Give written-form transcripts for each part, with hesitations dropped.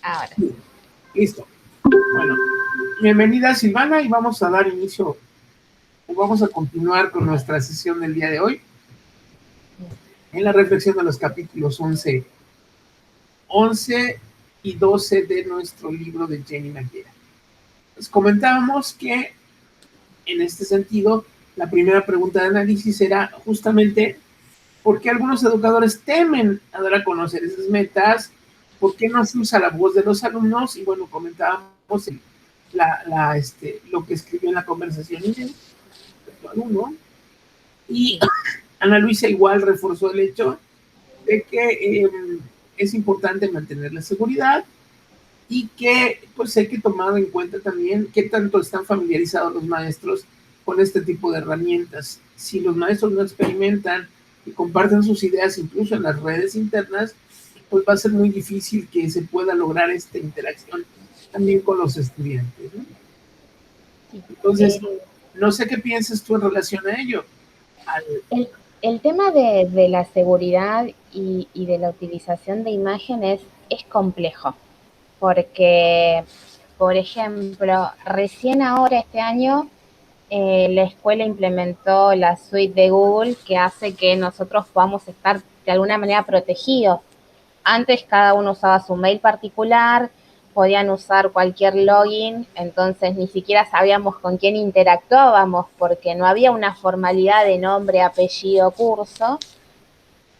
Ahora. Listo. Bueno, bienvenida Silvana y vamos a dar inicio, vamos a continuar con nuestra sesión del día de hoy en la reflexión de los capítulos 11 y 12 de nuestro libro de Jenny Naguera. Les comentábamos que en este sentido, la primera pregunta de análisis era justamente ¿por qué algunos educadores temen a dar a conocer esas metas? ¿Por qué no se usa la voz de los alumnos? Y bueno, comentábamos lo que escribió en la conversación de tu alumno. Y Ana Luisa igual reforzó el hecho de que es importante mantener la seguridad y que pues hay que tomar en cuenta también qué tanto están familiarizados los maestros con este tipo de herramientas. Si los maestros no experimentan y comparten sus ideas incluso en las redes internas, pues va a ser muy difícil que se pueda lograr esta interacción también con los estudiantes, ¿no? Entonces, no sé qué piensas tú en relación a ello. El tema de la seguridad y de la utilización de imágenes es complejo, porque, por ejemplo, recién ahora este año la escuela implementó la suite de Google que hace que nosotros podamos estar de alguna manera protegidos. Antes cada uno usaba su mail particular, podían usar cualquier login, entonces ni siquiera sabíamos con quién interactuábamos porque no había una formalidad de nombre, apellido, curso.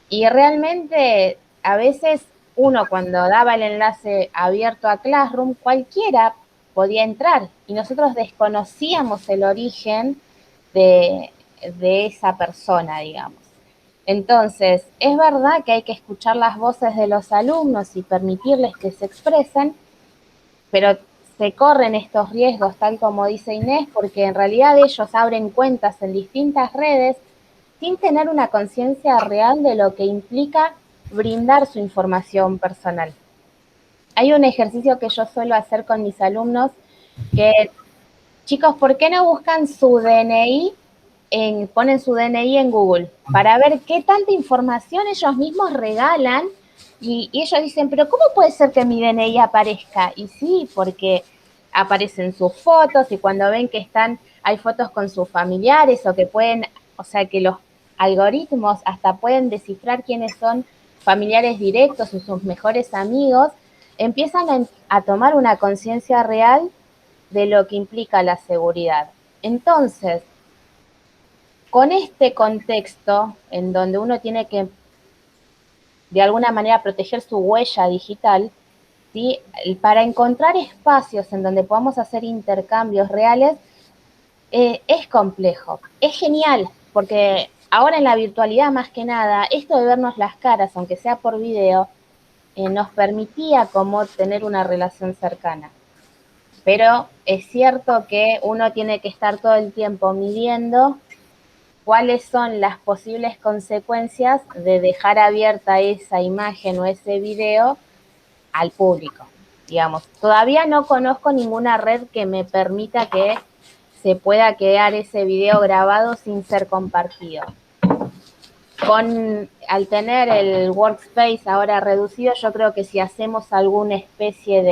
Y realmente a veces uno cuando daba el enlace abierto a Classroom, cualquiera podía entrar y nosotros desconocíamos el origen de esa persona, digamos. Entonces, es verdad que hay que escuchar las voces de los alumnos y permitirles que se expresen, pero se corren estos riesgos, tal como dice Inés, porque en realidad ellos abren cuentas en distintas redes sin tener una conciencia real de lo que implica brindar su información personal. Hay un ejercicio que yo suelo hacer con mis alumnos que, chicos, ¿por qué no buscan su DNI ponen su DNI en Google para ver qué tanta información ellos mismos regalan y ellos dicen, pero ¿cómo puede ser que mi DNI aparezca? Y sí, porque aparecen sus fotos y cuando ven que hay fotos con sus familiares o que pueden, o sea, que los algoritmos hasta pueden descifrar quiénes son familiares directos o sus mejores amigos, empiezan a tomar una conciencia real de lo que implica la seguridad. Entonces, con este contexto en donde uno tiene que de alguna manera proteger su huella digital, ¿sí? Para encontrar espacios en donde podamos hacer intercambios reales, es complejo. Es genial, porque ahora en la virtualidad más que nada, esto de vernos las caras, aunque sea por video, nos permitía como tener una relación cercana. Pero es cierto que uno tiene que estar todo el tiempo midiendo cuáles son las posibles consecuencias de dejar abierta esa imagen o ese video al público. Digamos, todavía no conozco ninguna red que me permita que se pueda quedar ese video grabado sin ser compartido. Al tener el workspace ahora reducido, yo creo que si hacemos alguna especie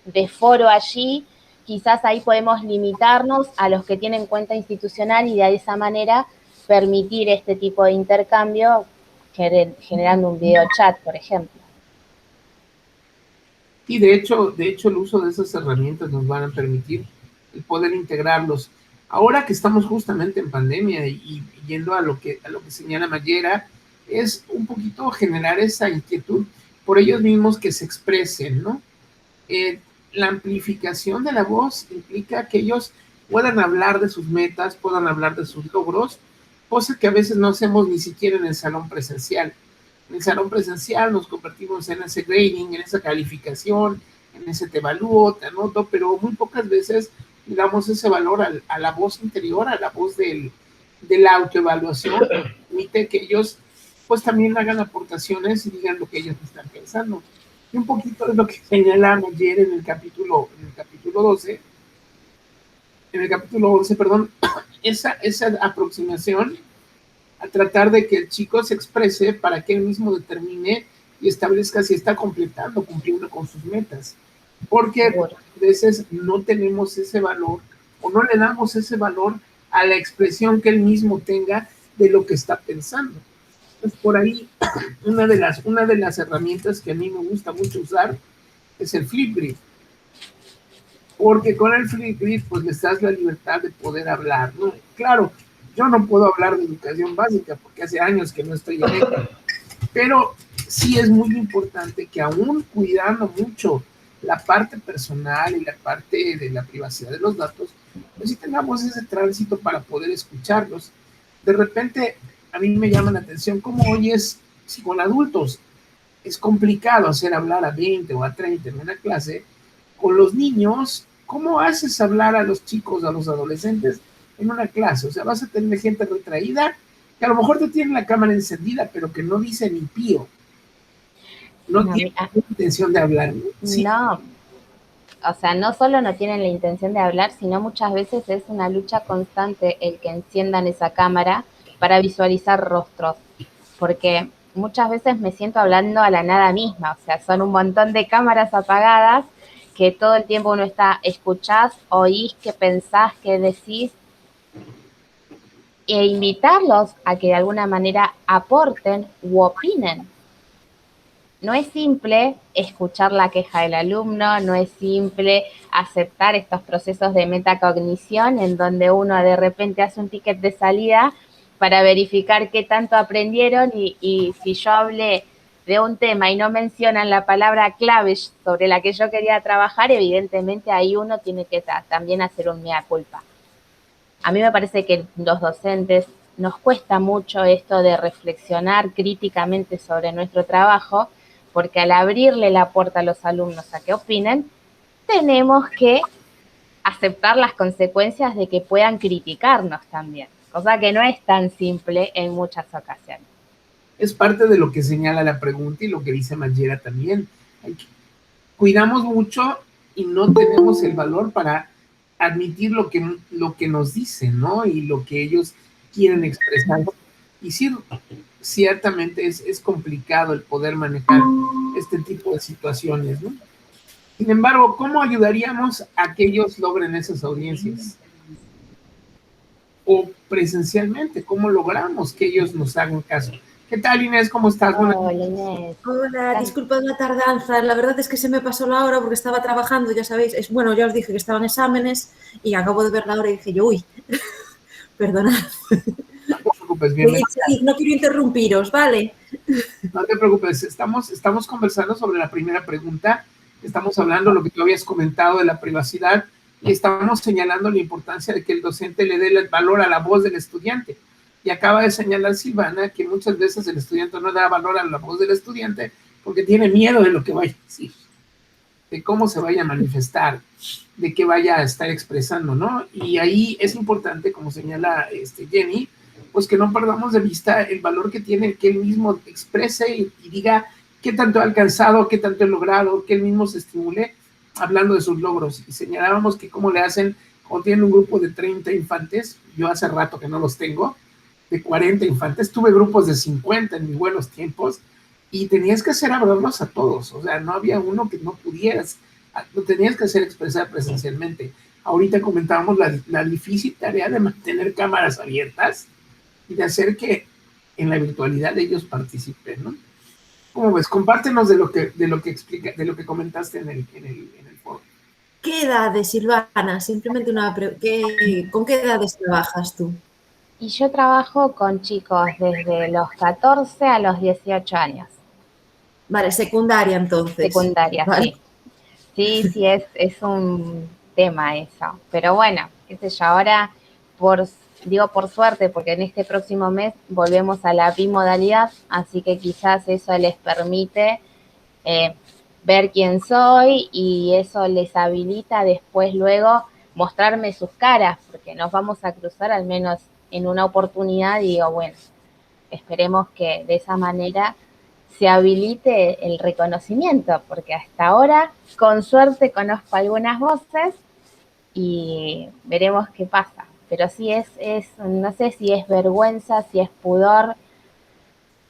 de foro allí, quizás ahí podemos limitarnos a los que tienen cuenta institucional y de esa manera permitir este tipo de intercambio generando un video chat, por ejemplo. Y de hecho el uso de esas herramientas nos van a permitir el poder integrarlos. Ahora que estamos justamente en pandemia y yendo a lo que señala Mayera, es un poquito generar esa inquietud por ellos mismos que se expresen, ¿no? La amplificación de la voz implica que ellos puedan hablar de sus metas, puedan hablar de sus logros, cosa que a veces no hacemos ni siquiera en el salón presencial. En el salón presencial nos convertimos en ese grading, en esa calificación, en ese te evalúo, te anoto, pero muy pocas veces le damos ese valor a la voz interior, a la voz de la autoevaluación, permite que ellos pues también hagan aportaciones y digan lo que ellos están pensando. Y un poquito de lo que señalamos ayer en el capítulo 12, en el capítulo 11, perdón, esa aproximación a tratar de que el chico se exprese para que él mismo determine y establezca si está completando, cumpliendo con sus metas. Porque a veces no tenemos ese valor o no le damos ese valor a la expresión que él mismo tenga de lo que está pensando. Entonces, por ahí, una de las herramientas que a mí me gusta mucho usar es el Flipgrid. Porque con el Flipgrid, pues les das la libertad de poder hablar, ¿no? Claro, yo no puedo hablar de educación básica porque hace años que no estoy en ella, pero sí es muy importante que aún cuidando mucho la parte personal y la parte de la privacidad de los datos, pues sí tengamos ese tránsito para poder escucharlos. De repente, a mí me llama la atención cómo oyes, si con adultos es complicado hacer hablar a 20 o a 30 en una clase, con los niños, ¿cómo haces hablar a los chicos, a los adolescentes en una clase? O sea, vas a tener gente retraída que a lo mejor te tiene la cámara encendida, pero que no dice ni pío. No tiene intención de hablar. ¿Sí? No, o sea, no solo no tienen la intención de hablar, sino muchas veces es una lucha constante el que enciendan esa cámara para visualizar rostros, porque muchas veces me siento hablando a la nada misma, o sea, son un montón de cámaras apagadas que todo el tiempo uno está, escuchás, oís, qué pensás, qué decís, e invitarlos a que de alguna manera aporten u opinen. No es simple escuchar la queja del alumno, no es simple aceptar estos procesos de metacognición en donde uno de repente hace un ticket de salida para verificar qué tanto aprendieron y si yo hablé de un tema y no mencionan la palabra clave sobre la que yo quería trabajar, evidentemente ahí uno tiene que también hacer un mea culpa. A mí me parece que los docentes nos cuesta mucho esto de reflexionar críticamente sobre nuestro trabajo, porque al abrirle la puerta a los alumnos a que opinen, tenemos que aceptar las consecuencias de que puedan criticarnos también, cosa que no es tan simple en muchas ocasiones. Es parte de lo que señala la pregunta y lo que dice Mayera también. Cuidamos mucho y no tenemos el valor para admitir lo que nos dicen, ¿no? Y lo que ellos quieren expresar. Y sí, ciertamente es complicado el poder manejar este tipo de situaciones, ¿no? Sin embargo, ¿cómo ayudaríamos a que ellos logren esas audiencias? O presencialmente, ¿cómo logramos que ellos nos hagan caso? ¿Qué tal, Inés? ¿Cómo estás? Hola, Inés. Hola, disculpad la tardanza. La verdad es que se me pasó la hora porque estaba trabajando, ya sabéis. Bueno, ya os dije que estaban exámenes y acabo de ver la hora y dije yo, uy, perdonad. No te preocupes, bien. No quiero interrumpiros, ¿vale? No te preocupes, estamos conversando sobre la primera pregunta, estamos hablando lo que tú habías comentado de la privacidad y estamos señalando la importancia de que el docente le dé el valor a la voz del estudiante. Y acaba de señalar Silvana que muchas veces el estudiante no da valor a la voz del estudiante porque tiene miedo de lo que vaya a decir, de cómo se vaya a manifestar, de qué vaya a estar expresando, ¿no? Y ahí es importante, como señala Jenny, pues que no perdamos de vista el valor que tiene que él mismo exprese y diga qué tanto ha alcanzado, qué tanto ha logrado, que él mismo se estimule hablando de sus logros. Y señalábamos que cómo le hacen cuando tienen un grupo de 30 infantes, yo hace rato que no los tengo, de 40 infantes, tuve grupos de 50 en mis buenos tiempos, y tenías que hacer hablarlos a todos, o sea, no había uno que no pudieras, lo tenías que hacer expresar presencialmente. Ahorita comentábamos la difícil tarea de mantener cámaras abiertas y de hacer que en la virtualidad ellos participen, ¿no? ¿Cómo ves? Compártenos de lo que explica, de lo que comentaste en el foro. ¿Qué edades, Silvana? Simplemente una pregunta. ¿Con qué edades trabajas tú? Y yo trabajo con chicos desde los 14 a los 18 años. Vale, secundaria entonces. Secundaria, ¿vale? Sí. Sí, es un tema eso. Pero bueno, qué sé yo, ahora digo por suerte, porque en este próximo mes volvemos a la bimodalidad, así que quizás eso les permite ver quién soy y eso les habilita después luego mostrarme sus caras, porque nos vamos a cruzar al menos en una oportunidad y digo, bueno, esperemos que de esa manera se habilite el reconocimiento, porque hasta ahora, con suerte, conozco algunas voces y veremos qué pasa. Pero sí no sé si es vergüenza, si es pudor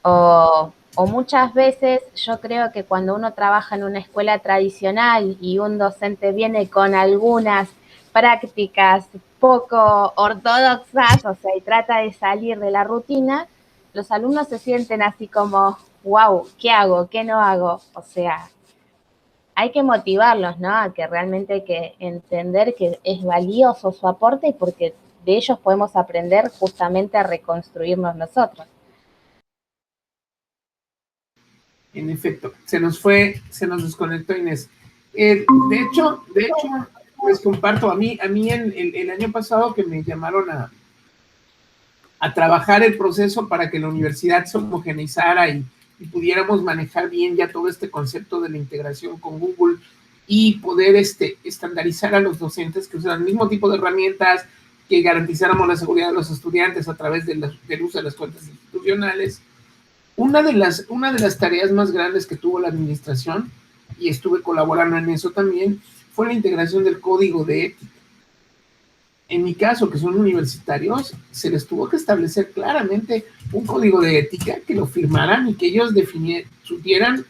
o O muchas veces yo creo que cuando uno trabaja en una escuela tradicional y un docente viene con algunas prácticas poco ortodoxas, o sea, y trata de salir de la rutina, los alumnos se sienten así como, wow, ¿qué hago? ¿Qué no hago? O sea, hay que motivarlos, ¿no? A que realmente hay que entender que es valioso su aporte y porque de ellos podemos aprender justamente a reconstruirnos nosotros. En efecto, se nos desconectó Inés. De hecho, les comparto, a mí el año pasado que me llamaron a trabajar el proceso para que la universidad se homogeneizara y pudiéramos manejar bien ya todo este concepto de la integración con Google y poder estandarizar a los docentes que usan el mismo tipo de herramientas, que garantizáramos la seguridad de los estudiantes a través del uso de las cuentas institucionales. Una de las tareas más grandes que tuvo la administración, y estuve colaborando en eso también, fue la integración del código de ética. En mi caso, que son universitarios, se les tuvo que establecer claramente un código de ética, que lo firmaran y que ellos supieran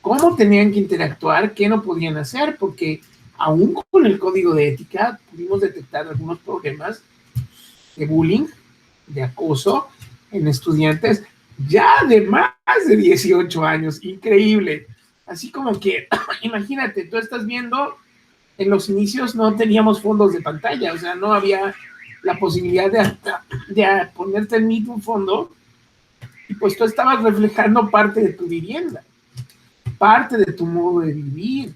cómo tenían que interactuar, qué no podían hacer, porque aún con el código de ética pudimos detectar algunos problemas de bullying, de acoso en estudiantes ya de más de 18 años. Increíble. Así como que, imagínate, tú estás viendo, en los inicios no teníamos fondos de pantalla, o sea, no había la posibilidad de ponerte en un fondo, y pues tú estabas reflejando parte de tu vivienda, parte de tu modo de vivir.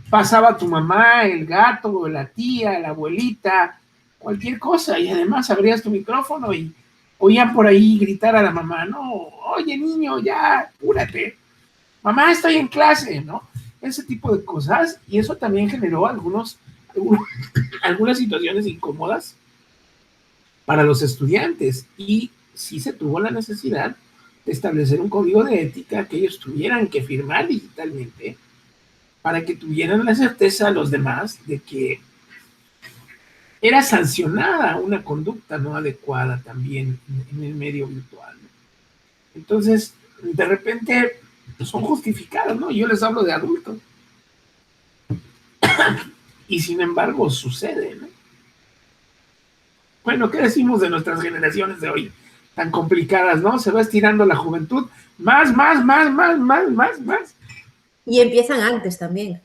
Pasaba tu mamá, el gato, la tía, la abuelita, cualquier cosa, y además abrías tu micrófono y oían por ahí gritar a la mamá, no, oye niño, ya, apúrate, mamá, estoy en clase, ¿no? Ese tipo de cosas, y eso también generó algunas situaciones incómodas para los estudiantes, y sí se tuvo la necesidad de establecer un código de ética que ellos tuvieran que firmar digitalmente para que tuvieran la certeza a los demás de que era sancionada una conducta no adecuada también en el medio virtual. Entonces, de repente, son justificados, ¿no? Yo les hablo de adultos. Y sin embargo, sucede, ¿no? Bueno, ¿qué decimos de nuestras generaciones de hoy? Tan complicadas, ¿no? Se va estirando la juventud. Más. Y empiezan antes también.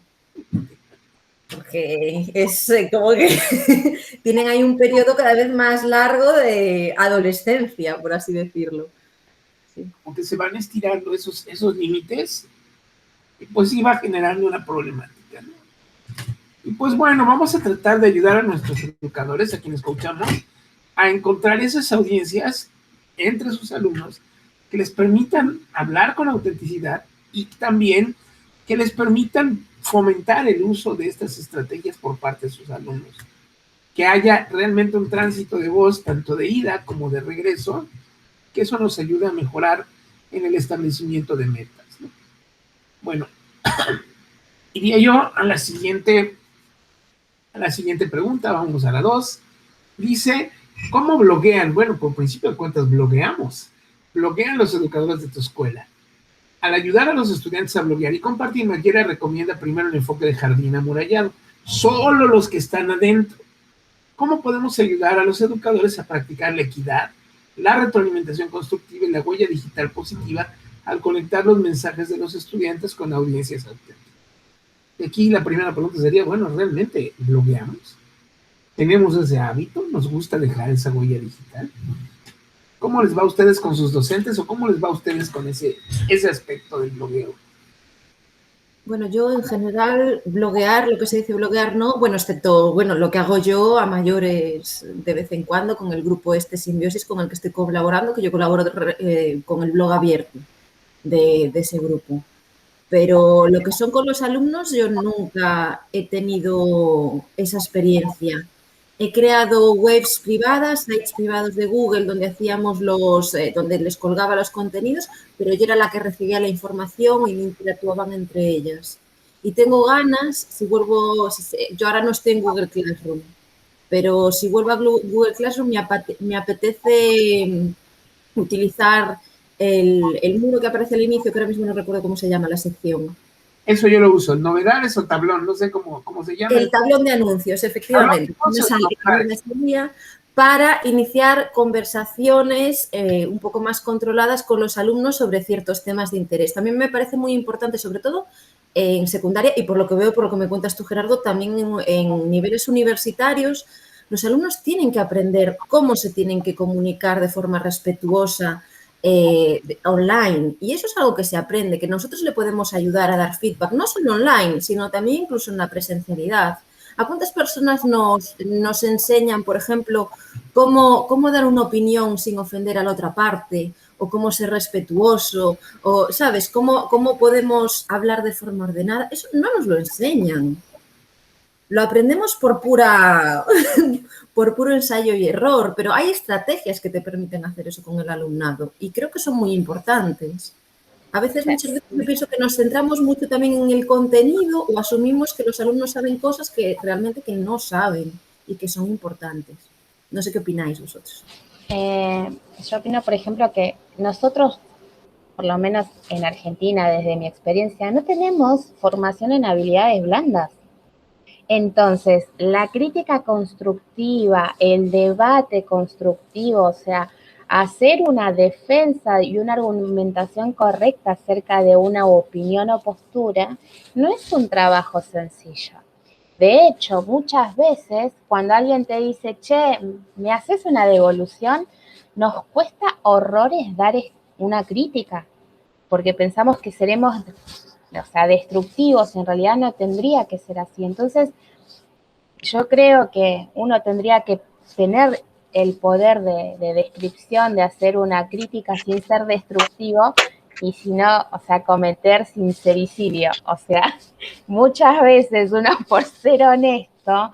Porque es como que tienen ahí un periodo cada vez más largo de adolescencia, por así decirlo. Sí. Aunque se van estirando esos límites, pues sí va generando una problemática, ¿no? Y pues bueno, vamos a tratar de ayudar a nuestros educadores, a quienes escuchamos, a encontrar esas audiencias entre sus alumnos que les permitan hablar con autenticidad y también que les permitan fomentar el uso de estas estrategias por parte de sus alumnos. Que haya realmente un tránsito de voz, tanto de ida como de regreso, que eso nos ayude a mejorar en el establecimiento de metas, ¿no? Bueno, iría yo a la siguiente pregunta, vamos a la 2. Dice, ¿cómo bloguean? Bueno, por principio de cuentas, blogueamos. Bloguean los educadores de tu escuela. Al ayudar a los estudiantes a bloguear y compartir, Mayera recomienda primero el enfoque de jardín amurallado. Solo los que están adentro. ¿Cómo podemos ayudar a los educadores a practicar la equidad, la retroalimentación constructiva y la huella digital positiva al conectar los mensajes de los estudiantes con audiencias auténticas? Y aquí la primera pregunta sería, bueno, ¿realmente blogueamos? ¿Tenemos ese hábito? ¿Nos gusta dejar esa huella digital? ¿Cómo les va a ustedes con sus docentes o cómo les va a ustedes con ese aspecto del blogueo? Bueno, yo en general bloguear, lo que se dice bloguear no, bueno, excepto, bueno, lo que hago yo a mayores de vez en cuando con el grupo Simbiosis con el que estoy colaborando, que yo colaboro con el blog abierto de ese grupo. Pero lo que son con los alumnos, yo nunca he tenido esa experiencia. He creado webs privadas, sites privados de Google donde hacíamos donde les colgaba los contenidos, pero yo era la que recibía la información y no interactuaban entre ellas. Y tengo ganas, yo ahora no estoy en Google Classroom, pero si vuelvo a Google Classroom me apetece utilizar el muro que aparece al inicio, que ahora mismo no recuerdo cómo se llama la sección. Eso yo lo uso, novedades o tablón, no sé cómo se llama. El tablón de anuncios, efectivamente. Para iniciar conversaciones un poco más controladas con los alumnos sobre ciertos temas de interés. También me parece muy importante, sobre todo en secundaria, y por lo que veo, por lo que me cuentas tú, Gerardo, también en niveles universitarios, los alumnos tienen que aprender cómo se tienen que comunicar de forma respetuosa online. Y eso es algo que se aprende, que nosotros le podemos ayudar a dar feedback, no solo online, sino también incluso en la presencialidad. ¿A cuántas personas nos enseñan, por ejemplo, cómo dar una opinión sin ofender a la otra parte? O cómo ser respetuoso, o, ¿sabes? Cómo podemos hablar de forma ordenada. Eso no nos lo enseñan. Lo aprendemos por puro ensayo y error, pero hay estrategias que te permiten hacer eso con el alumnado y creo que son muy importantes. A veces, muchas veces, yo pienso que nos centramos mucho también en el contenido o asumimos que los alumnos saben cosas que realmente que no saben y que son importantes. No sé qué opináis vosotros. Yo opino, por ejemplo, que nosotros, por lo menos en Argentina, desde mi experiencia, no tenemos formación en habilidades blandas. Entonces, la crítica constructiva, el debate constructivo, o sea, hacer una defensa y una argumentación correcta acerca de una opinión o postura, no es un trabajo sencillo. De hecho, muchas veces cuando alguien te dice, che, ¿me haces una devolución? Nos cuesta horrores dar una crítica, porque pensamos que seremos, o sea, destructivos, en realidad no tendría que ser así. Entonces, yo creo que uno tendría que tener el poder de descripción, de hacer una crítica sin ser destructivo, y si no, o sea, cometer sincericidio. O sea, muchas veces uno, por ser honesto,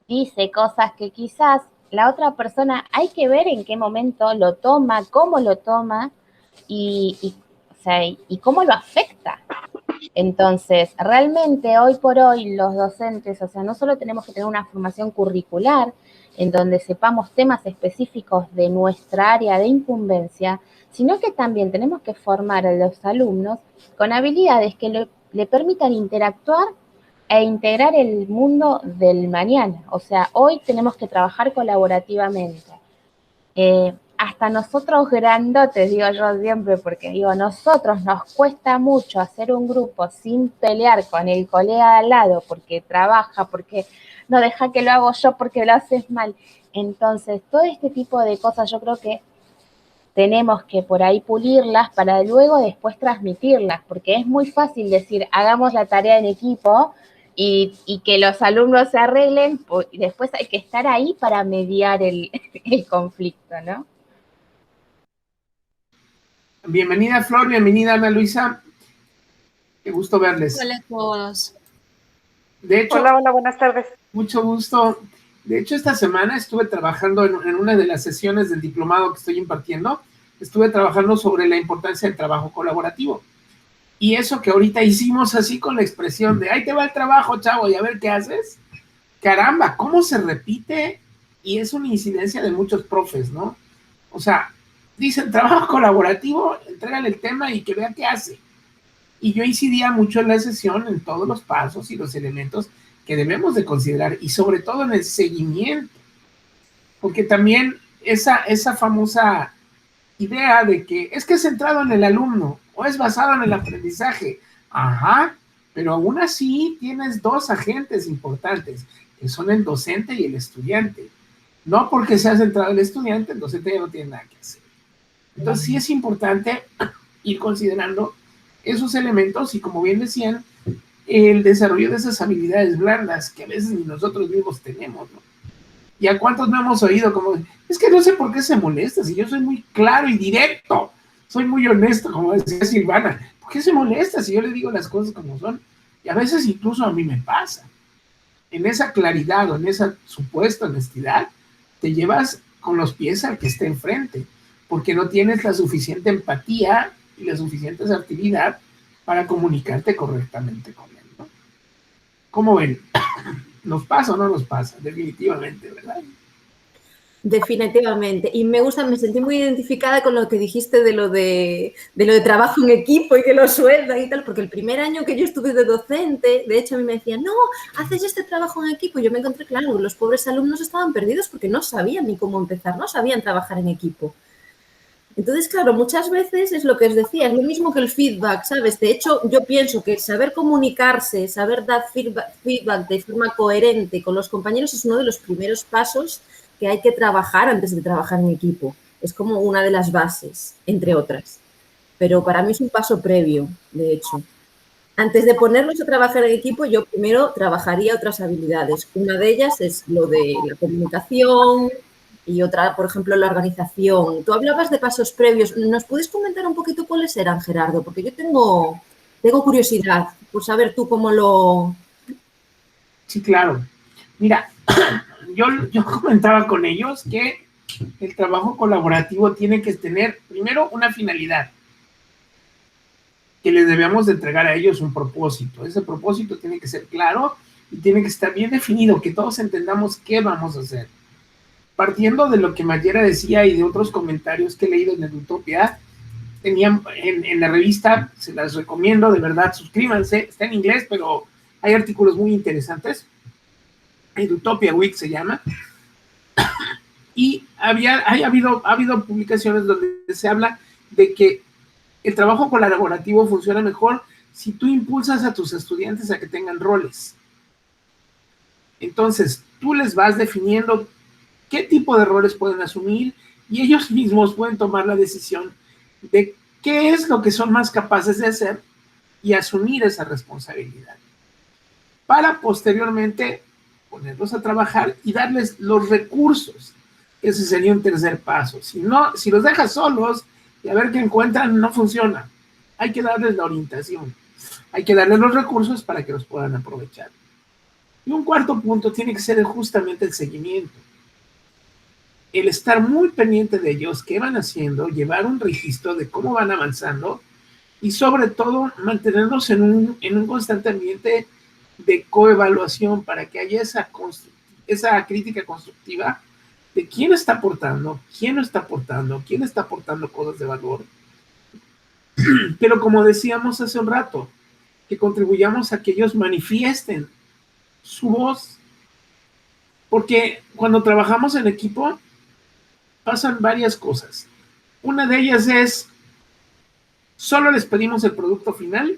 dice cosas que quizás la otra persona hay que ver en qué momento lo toma, cómo lo toma o sea, y cómo lo afecta. Entonces, realmente hoy por hoy los docentes, o sea, no solo tenemos que tener una formación curricular en donde sepamos temas específicos de nuestra área de incumbencia, sino que también tenemos que formar a los alumnos con habilidades que le permitan interactuar e integrar el mundo del mañana. O sea, hoy tenemos que trabajar colaborativamente. Hasta nosotros grandotes, digo yo siempre, porque digo, nosotros nos cuesta mucho hacer un grupo sin pelear con el colega de al lado, porque trabaja, porque no deja que lo hago yo, porque lo haces mal. Entonces, todo este tipo de cosas yo creo que tenemos que por ahí pulirlas para luego después transmitirlas, porque es muy fácil decir, hagamos la tarea en equipo y que los alumnos se arreglen, y después hay que estar ahí para mediar el conflicto, ¿no? Bienvenida Flor, bienvenida Ana Luisa. Qué gusto verles. Hola a todos. De hecho, hola, buenas tardes. Mucho gusto. De hecho, esta semana estuve trabajando en una de las sesiones del diplomado que estoy impartiendo. Estuve trabajando sobre la importancia del trabajo colaborativo. Y eso que ahorita hicimos así con la expresión de, ahí te va el trabajo, chavo, y a ver qué haces. Caramba, cómo se repite, y es una incidencia de muchos profes, ¿no? O sea, dicen trabajo colaborativo, entrégale el tema y que vea qué hace. Y yo incidía mucho en la sesión, en todos los pasos y los elementos que debemos de considerar, y sobre todo en el seguimiento, porque también esa famosa idea de que es centrado en el alumno o es basado en el aprendizaje, ajá, pero aún así tienes dos agentes importantes, que son el docente y el estudiante. No porque sea centrado en el estudiante, el docente ya no tiene nada que hacer. Entonces sí es importante ir considerando esos elementos y, como bien decían, el desarrollo de esas habilidades blandas que a veces ni nosotros mismos tenemos, ¿no? ¿Y a cuántos no hemos oído como, es que no sé por qué se molesta, si yo soy muy claro y directo, soy muy honesto, como decía Silvana, ¿por qué se molesta si yo le digo las cosas como son? Y a veces incluso a mí me pasa. En esa claridad o en esa supuesta honestidad, te llevas con los pies al que esté enfrente, porque no tienes la suficiente empatía y la suficiente asertividad para comunicarte correctamente con él, ¿no? ¿Cómo ven? ¿Nos pasa o no nos pasa? Definitivamente, ¿verdad? Definitivamente. Y me gusta, me sentí muy identificada con lo que dijiste de lo de trabajo en equipo y que lo sueldan y tal, porque el primer año que yo estuve de docente, de hecho a mí me decían, no, haces este trabajo en equipo. Y yo me encontré, claro, los pobres alumnos estaban perdidos porque no sabían ni cómo empezar, no sabían trabajar en equipo. Entonces, claro, muchas veces es lo que os decía, es lo mismo que el feedback, ¿sabes? De hecho, yo pienso que saber comunicarse, saber dar feedback de forma coherente con los compañeros es uno de los primeros pasos que hay que trabajar antes de trabajar en equipo. Es como una de las bases, entre otras. Pero para mí es un paso previo, de hecho. Antes de ponerlos a trabajar en equipo, yo primero trabajaría otras habilidades. Una de ellas es lo de la comunicación y otra, por ejemplo, la organización. Tú hablabas de pasos previos. ¿Nos puedes comentar un poquito cuáles eran, Gerardo? Porque yo tengo curiosidad por saber tú cómo lo... Sí, claro. Mira, yo comentaba con ellos que el trabajo colaborativo tiene que tener primero una finalidad, que les debemos de entregar a ellos un propósito. Ese propósito tiene que ser claro y tiene que estar bien definido, que todos entendamos qué vamos a hacer. Partiendo de lo que Mayera decía y de otros comentarios que he leído en Edutopia, tenían en la revista, se las recomiendo, de verdad, suscríbanse, está en inglés, pero hay artículos muy interesantes. Edutopia Week se llama, y ha habido publicaciones donde se habla de que el trabajo colaborativo funciona mejor si tú impulsas a tus estudiantes a que tengan roles. Entonces, tú les vas definiendo qué tipo de roles pueden asumir y ellos mismos pueden tomar la decisión de qué es lo que son más capaces de hacer y asumir esa responsabilidad. Para posteriormente ponerlos a trabajar y darles los recursos. Ese sería un tercer paso. Si los dejas solos y a ver qué encuentran, no funciona. Hay que darles la orientación. Hay que darles los recursos para que los puedan aprovechar. Y un cuarto punto tiene que ser justamente el seguimiento. El estar muy pendiente de ellos, qué van haciendo, llevar un registro de cómo van avanzando y sobre todo mantenerlos en un constante ambiente de coevaluación para que haya esa crítica constructiva de quién está aportando, quién no está aportando, quién está aportando cosas de valor. Pero como decíamos hace un rato, que contribuyamos a que ellos manifiesten su voz, porque cuando trabajamos en equipo pasan varias cosas. Una de ellas es, solo les pedimos el producto final,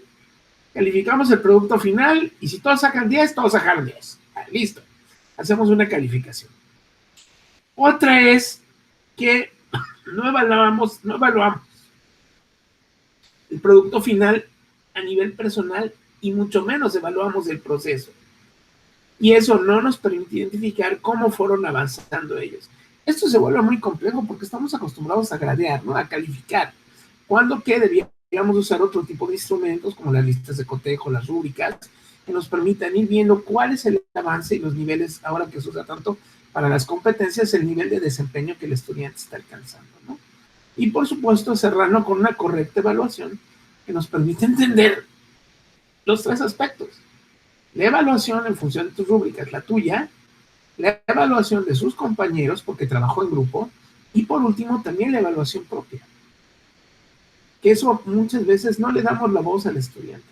calificamos el producto final y si todos sacan 10, todos sacan 10. Listo, hacemos una calificación. Otra es que no evaluamos el producto final a nivel personal y mucho menos evaluamos el proceso. Y eso no nos permite identificar cómo fueron avanzando ellos. Esto se vuelve muy complejo porque estamos acostumbrados a gradear, ¿no? A calificar. ¿Cuándo qué deberíamos usar otro tipo de instrumentos como las listas de cotejo, las rúbricas, que nos permitan ir viendo cuál es el avance y los niveles, ahora que se usa tanto para las competencias, el nivel de desempeño que el estudiante está alcanzando, ¿no? Y por supuesto cerrarlo con una correcta evaluación que nos permite entender los tres aspectos. La evaluación en función de tus rúbricas, la tuya, la evaluación de sus compañeros porque trabajó en grupo y por último también la evaluación propia. Que eso muchas veces no le damos la voz al estudiante.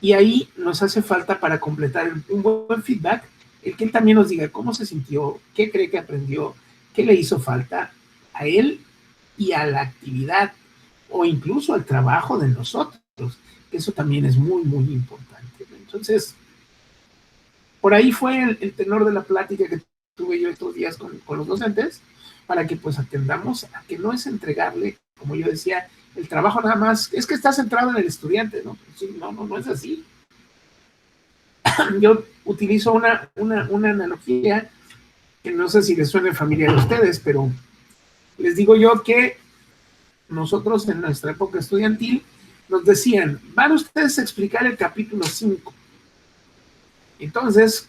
Y ahí nos hace falta para completar un buen feedback, el que él también nos diga cómo se sintió, qué cree que aprendió, qué le hizo falta a él y a la actividad o incluso al trabajo de nosotros. Eso también es muy, muy importante. Entonces, por ahí fue el tenor de la plática que tuve yo estos días con los docentes, para que pues atendamos a que no es entregarle, como yo decía, el trabajo nada más, es que está centrado en el estudiante, ¿no? Sí, no es así. Yo utilizo una analogía que no sé si les suena familiar a ustedes, pero les digo yo que nosotros en nuestra época estudiantil nos decían, van ustedes a explicar el capítulo 5. Entonces,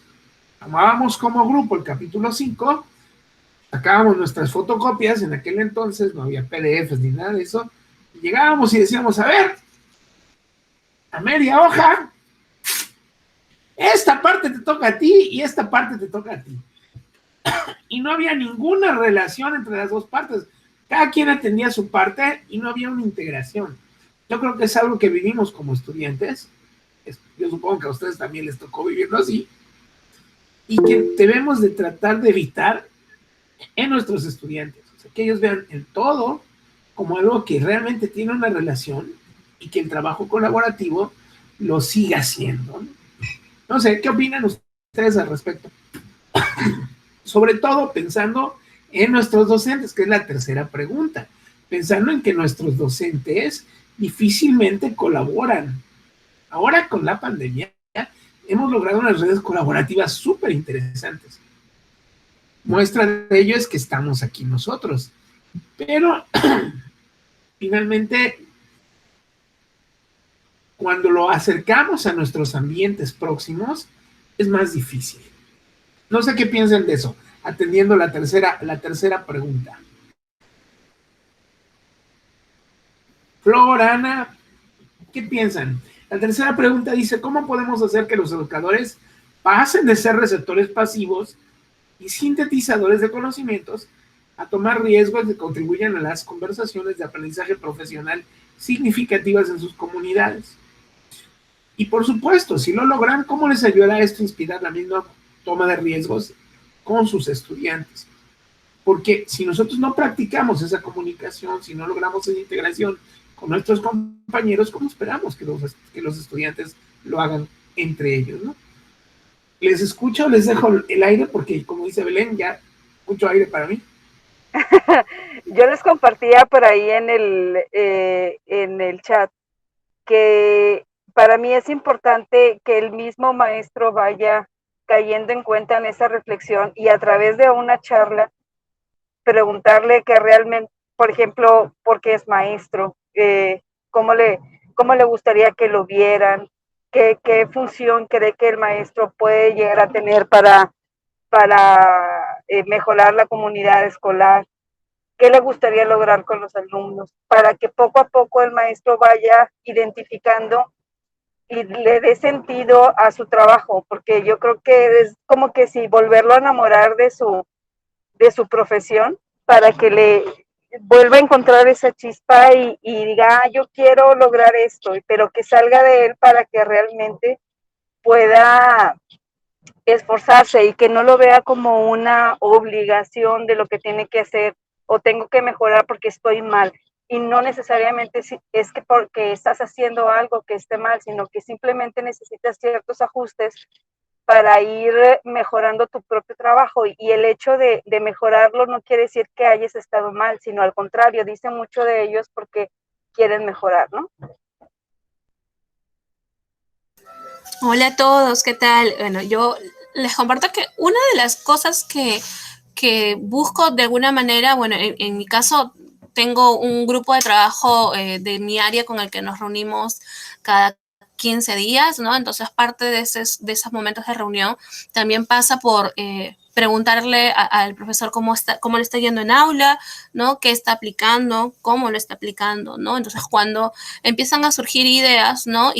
tomábamos como grupo el capítulo 5, sacábamos nuestras fotocopias, en aquel entonces no había PDFs ni nada de eso, y llegábamos y decíamos, a ver, a media hoja, esta parte te toca a ti y esta parte te toca a ti. y no había ninguna relación entre las dos partes. Cada quien atendía su parte y no había una integración. Yo creo que es algo que vivimos como estudiantes. Yo supongo que a ustedes también les tocó vivirlo así. Y que debemos de tratar de evitar en nuestros estudiantes. O sea, que ellos vean el todo como algo que realmente tiene una relación y que el trabajo colaborativo lo siga haciendo. No sé, ¿qué opinan ustedes al respecto? Sobre todo pensando en nuestros docentes, que es la tercera pregunta. Pensando en que nuestros docentes difícilmente colaboran. Ahora con la pandemia hemos logrado unas redes colaborativas súper interesantes. Muestra de ello es que estamos aquí nosotros. Pero finalmente, cuando lo acercamos a nuestros ambientes próximos, es más difícil. No sé qué piensan de eso, atendiendo la tercera pregunta. Flor, Ana, ¿qué piensan? La tercera pregunta dice, ¿cómo podemos hacer que los educadores pasen de ser receptores pasivos y sintetizadores de conocimientos a tomar riesgos que contribuyan a las conversaciones de aprendizaje profesional significativas en sus comunidades? Y por supuesto, si lo logran, ¿cómo les ayudará esto a inspirar la misma toma de riesgos con sus estudiantes? Porque si nosotros no practicamos esa comunicación, si no logramos esa integración con nuestros compañeros, ¿cómo esperamos que los estudiantes lo hagan entre ellos, ¿no? Les escucho, les dejo el aire, porque como dice Belén, ya mucho aire para mí. Yo les compartía por ahí en el chat que para mí es importante que el mismo maestro vaya cayendo en cuenta en esa reflexión y a través de una charla preguntarle que realmente, por ejemplo, por qué es maestro, cómo le gustaría que lo vieran, qué función cree que el maestro puede llegar a tener para mejorar la comunidad escolar, qué le gustaría lograr con los alumnos, para que poco a poco el maestro vaya identificando y le dé sentido a su trabajo, porque yo creo que es como que si volverlo a enamorar de su profesión, para que le vuelva a encontrar esa chispa y diga, yo quiero lograr esto, pero que salga de él para que realmente pueda esforzarse y que no lo vea como una obligación de lo que tiene que hacer o tengo que mejorar porque estoy mal. Y no necesariamente es que porque estás haciendo algo que esté mal, sino que simplemente necesitas ciertos ajustes para ir mejorando tu propio trabajo. Y el hecho de mejorarlo no quiere decir que hayas estado mal, sino al contrario, dice mucho de ellos porque quieren mejorar, ¿no? Hola a todos, ¿qué tal? Bueno, yo les comparto que una de las cosas que busco de alguna manera, bueno, en mi caso tengo un grupo de trabajo de mi área con el que nos reunimos cada 15 días, ¿no? Entonces parte de esos momentos de reunión también pasa por preguntarle al profesor cómo le está yendo en aula, ¿no? ¿Qué está aplicando? ¿Cómo lo está aplicando? ¿No? Entonces, cuando empiezan a surgir ideas, ¿no?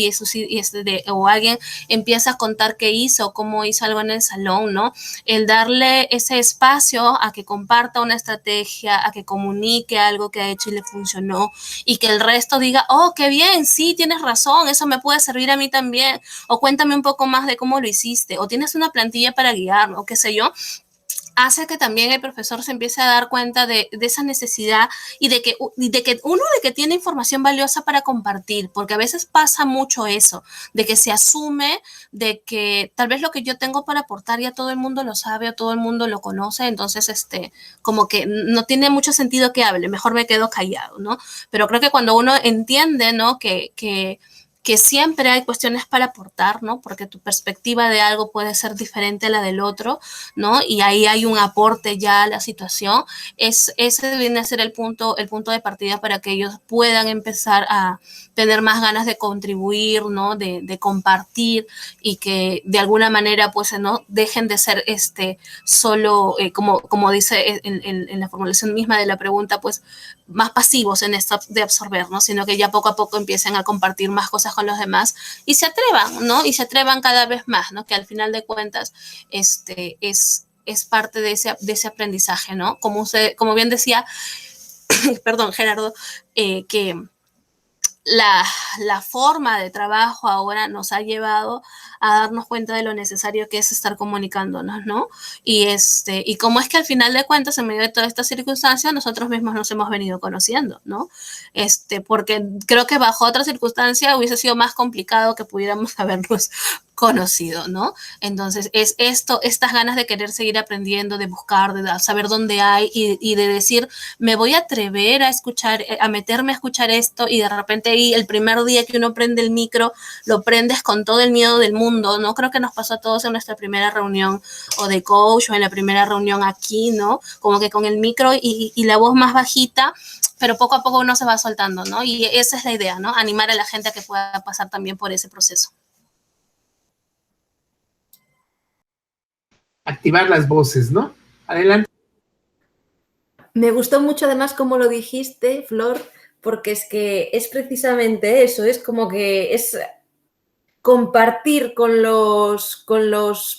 O alguien empieza a contar qué hizo, cómo hizo algo en el salón, ¿no? El darle ese espacio a que comparta una estrategia, a que comunique algo que ha hecho y le funcionó, y que el resto diga, oh, qué bien, sí, tienes razón, eso me puede servir a mí también, o cuéntame un poco más de cómo lo hiciste, o tienes una plantilla para guiar, o qué sé yo, hace que también el profesor se empiece a dar cuenta de esa necesidad y de que tiene información valiosa para compartir, porque a veces pasa mucho eso, de que se asume de que tal vez lo que yo tengo para aportar ya todo el mundo lo sabe o todo el mundo lo conoce, entonces como que no tiene mucho sentido que hable, mejor me quedo callado, ¿no? Pero creo que cuando uno entiende, ¿no? que siempre hay cuestiones para aportar, ¿no? Porque tu perspectiva de algo puede ser diferente a la del otro, ¿no? Y ahí hay un aporte ya a la situación. Ese viene a ser el punto de partida para que ellos puedan empezar a tener más ganas de contribuir, ¿no? De compartir, y que de alguna manera, pues, no dejen de ser solo, como dice en la formulación misma de la pregunta, pues, más pasivos en esto de absorber, ¿no? Sino que ya poco a poco empiecen a compartir más cosas con los demás y se atrevan, ¿no? Y se atrevan cada vez más, ¿no? Que al final de cuentas es es parte de ese aprendizaje, ¿no? Como bien decía, perdón, Gerardo, que la forma de trabajo ahora nos ha llevado a darnos cuenta de lo necesario que es estar comunicándonos, ¿no? Y cómo es que al final de cuentas, en medio de todas estas circunstancias, nosotros mismos nos hemos venido conociendo, ¿no? Porque creo que bajo otra circunstancia hubiese sido más complicado que pudiéramos habernos conocido, ¿no? Entonces, es estas ganas de querer seguir aprendiendo, de buscar, de saber dónde hay y de decir, me voy a atrever a escuchar, a meterme a escuchar esto, y de repente ahí el primer día que uno prende el micro, lo prendes con todo el miedo del mundo, ¿no? Creo que nos pasó a todos en nuestra primera reunión o de coach o en la primera reunión aquí, ¿no? Como que con el micro y la voz más bajita, pero poco a poco uno se va soltando, ¿no? Y esa es la idea, ¿no? Animar a la gente a que pueda pasar también por ese proceso. Activar las voces, ¿no? Adelante. Me gustó mucho además como lo dijiste, Flor, porque es que es precisamente eso, es como que es compartir con los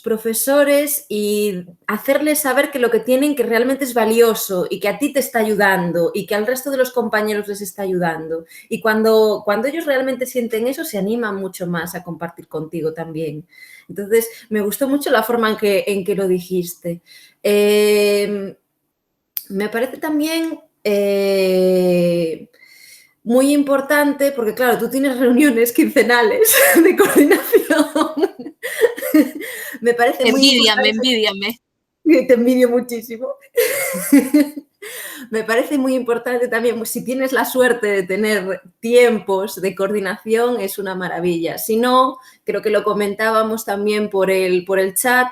profesores y hacerles saber que lo que tienen que realmente es valioso y que a ti te está ayudando y que al resto de los compañeros les está ayudando. Y cuando ellos realmente sienten eso, se animan mucho más a compartir contigo también. Entonces, me gustó mucho la forma en que lo dijiste. Me parece también muy importante, porque claro, tú tienes reuniones quincenales de coordinación. Me parece muy importante. Envídiame. Te envidio muchísimo. Me parece muy importante también, si tienes la suerte de tener tiempos de coordinación, es una maravilla. Si no, creo que lo comentábamos también por el chat,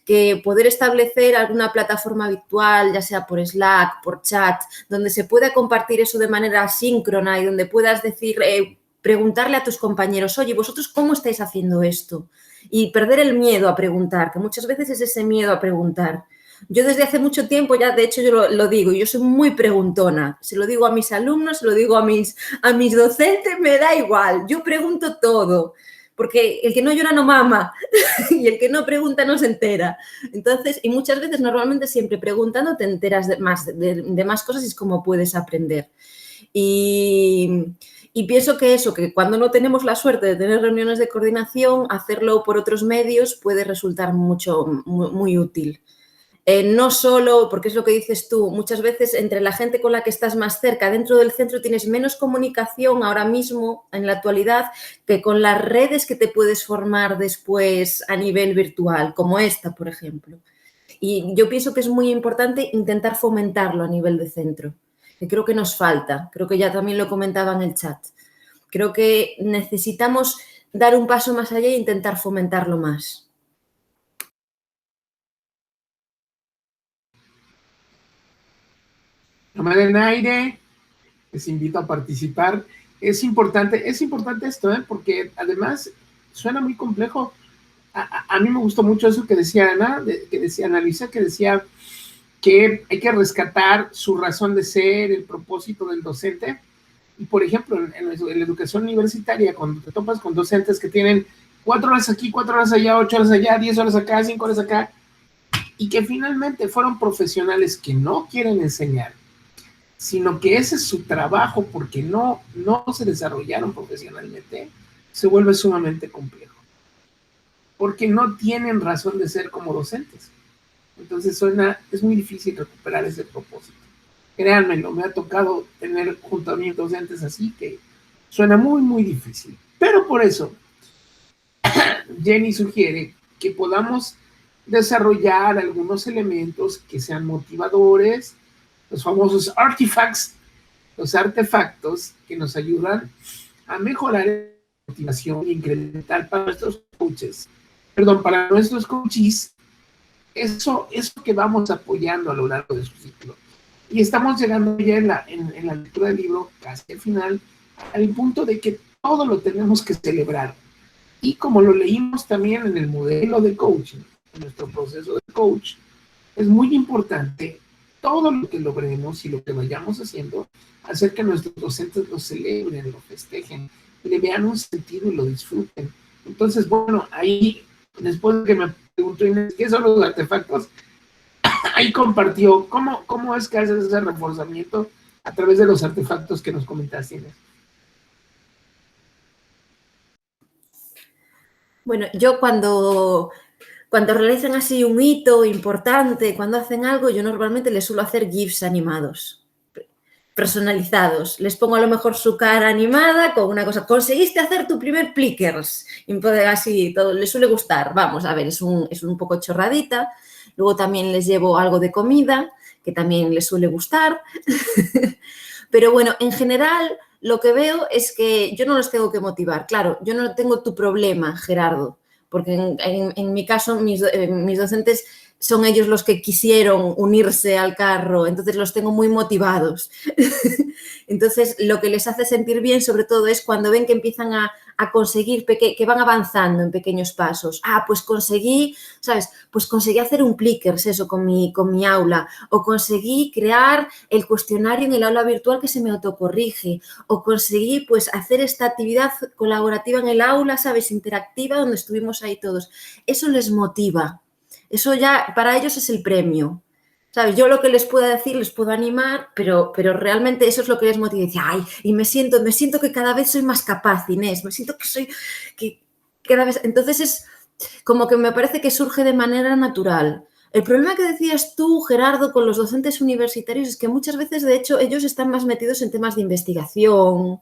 que poder establecer alguna plataforma virtual, ya sea por Slack, por chat, donde se pueda compartir eso de manera asíncrona y donde puedas decir, preguntarle a tus compañeros, oye, ¿vosotros cómo estáis haciendo esto? Y perder el miedo a preguntar, que muchas veces es ese miedo a preguntar. Yo desde hace mucho tiempo ya, de hecho, yo lo digo, yo soy muy preguntona. Se lo digo a mis alumnos, se lo digo a mis docentes, me da igual. Yo pregunto todo, porque el que no llora no mama y el que no pregunta no se entera. Entonces, y muchas veces, normalmente siempre preguntando te enteras de más cosas y es como puedes aprender. Y pienso que eso, que cuando no tenemos la suerte de tener reuniones de coordinación, hacerlo por otros medios puede resultar muy útil. No solo, porque es lo que dices tú, muchas veces entre la gente con la que estás más cerca, dentro del centro tienes menos comunicación ahora mismo, en la actualidad, que con las redes que te puedes formar después a nivel virtual, como esta, por ejemplo. Y yo pienso que es muy importante intentar fomentarlo a nivel de centro, que creo que nos falta, creo que ya también lo comentaba en el chat. Creo que necesitamos dar un paso más allá e intentar fomentarlo más. Tomar en aire, les invito a participar. Es importante esto, porque además suena muy complejo. A mí me gustó mucho eso que decía Ana, que decía Ana Luisa, que decía que hay que rescatar su razón de ser, el propósito del docente. Y por ejemplo, en la educación universitaria, cuando te topas con docentes que tienen 4 horas aquí, 4 horas allá, 8 horas allá, 10 horas acá, 5 horas acá, y que finalmente fueron profesionales que no quieren enseñar, sino que ese es su trabajo porque no se desarrollaron profesionalmente, se vuelve sumamente complejo. Porque no tienen razón de ser como docentes. Entonces es muy difícil recuperar ese propósito. Créanmelo, me ha tocado tener junto a mí docentes así que suena muy, muy difícil. Pero por eso, Jenny sugiere que podamos desarrollar algunos elementos que sean motivadores, los famosos artifacts, los artefactos que nos ayudan a mejorar la motivación e incrementar para nuestros coaches, para nuestros coaches, eso que vamos apoyando a lo largo de su ciclo. Y estamos llegando ya en la lectura del libro, casi al final, al punto de que todo lo tenemos que celebrar. Y como lo leímos también en el modelo de coaching, en nuestro proceso de coach, es muy importante todo lo que logremos y lo que vayamos haciendo, hacer que nuestros docentes lo celebren, lo festejen, le vean un sentido y lo disfruten. Entonces, bueno, ahí, después de que me preguntó Inés, ¿qué son los artefactos? ahí compartió. ¿Cómo es que haces ese reforzamiento a través de los artefactos que nos comentaste, Inés? Bueno, yo cuando realizan así un hito importante, cuando hacen algo, yo normalmente les suelo hacer GIFs animados, personalizados. Les pongo a lo mejor su cara animada con una cosa, conseguiste hacer tu primer Plickers, y así todo, les suele gustar. Vamos, a ver, es un poco chorradita. Luego también les llevo algo de comida, que también les suele gustar. Pero bueno, en general lo que veo es que yo no los tengo que motivar. Claro, yo no tengo tu problema, Gerardo, porque en mi caso mis docentes son ellos los que quisieron unirse al carro, entonces los tengo muy motivados. Entonces, lo que les hace sentir bien, sobre todo, es cuando ven que empiezan a conseguir, que van avanzando en pequeños pasos. Pues conseguí, ¿sabes? Pues conseguí hacer un Plickers, eso, con mi aula, o conseguí crear el cuestionario en el aula virtual que se me autocorrige, o conseguí, pues, hacer esta actividad colaborativa en el aula, ¿sabes? Interactiva, donde estuvimos ahí todos. Eso les motiva. Eso ya, para ellos es el premio. ¿Sabes? Yo lo que les puedo decir, les puedo animar, pero realmente eso es lo que les motiva. Y dice, y me siento que cada vez soy más capaz, Inés, me siento que cada vez... Entonces es como que me parece que surge de manera natural. El problema que decías tú, Gerardo, con los docentes universitarios es que muchas veces, de hecho, ellos están más metidos en temas de investigación